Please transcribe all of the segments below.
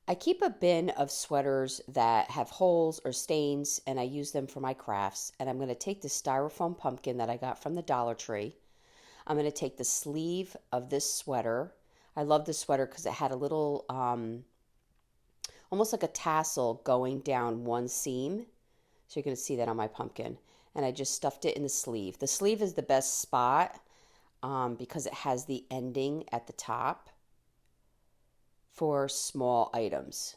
I keep a bin of sweaters that have holes or stains, and I use them for my crafts. And I'm going to take the styrofoam pumpkin that I got from the Dollar Tree. I'm going to take the sleeve of this sweater. I love this sweater because it had a little, almost like a tassel going down one seam. So you're going to see that on my pumpkin. And I just stuffed it in the sleeve. The sleeve is the best spot because it has the ending at the top for small items.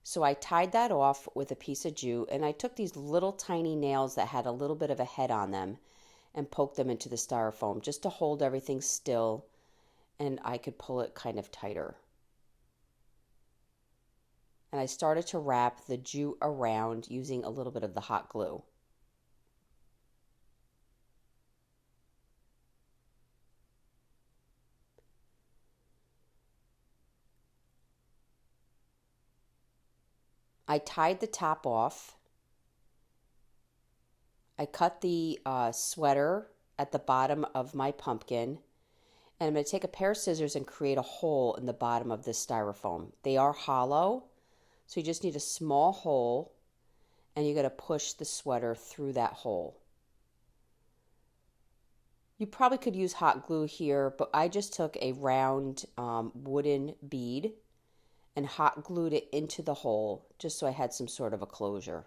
So I tied that off with a piece of jute, and I took these little tiny nails that had a little bit of a head on them and poked them into the styrofoam just to hold everything still, and I could pull it kind of tighter. And I started to wrap the jute around using a little bit of the hot glue. I tied the top off. I cut the sweater at the bottom of my pumpkin, and I'm going to take a pair of scissors and create a hole in the bottom of this styrofoam. They are hollow, so you just need a small hole, and you're going to push the sweater through that hole. You probably could use hot glue here, but I just took a round wooden bead and hot glued it into the hole just so I had some sort of a closure.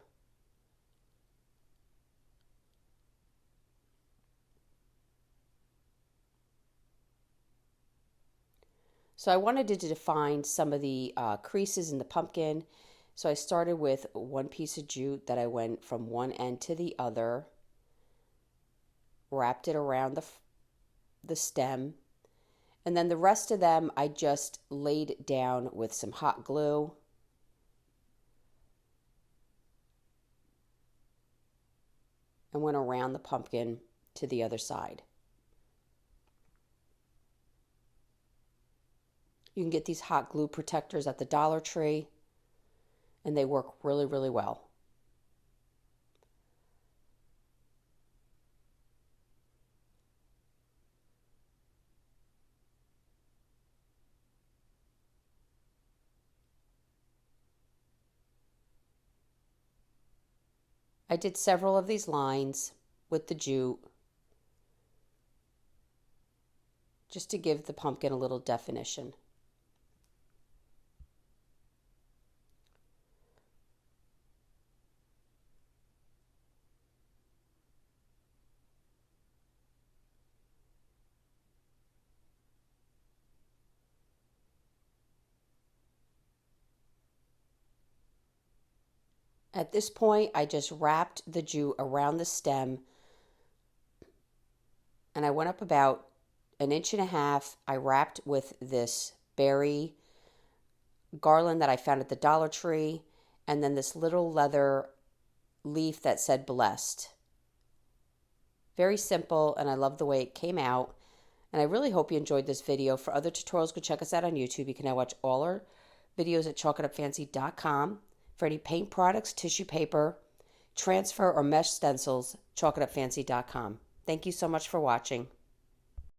So I wanted to define some of the creases in the pumpkin. So I started with one piece of jute that I went from one end to the other, wrapped it around the stem, and then the rest of them I just laid down with some hot glue. And went around the pumpkin to the other side. You can get these hot glue protectors at the Dollar Tree, and they work really, really well. I did several of these lines with the jute just to give the pumpkin a little definition. At this point, I just wrapped the jute around the stem, and I went up about 1.5 inches. I wrapped with this berry garland that I found at the Dollar Tree, and then this little leather leaf that said blessed. Very simple, and I love the way it came out. And I really hope you enjoyed this video. For other tutorials, go check us out on YouTube. You can now watch all our videos at chalkitupfancy.com. For any paint products, tissue paper, transfer, or mesh stencils, chalkitupfancy.com. Thank you so much for watching.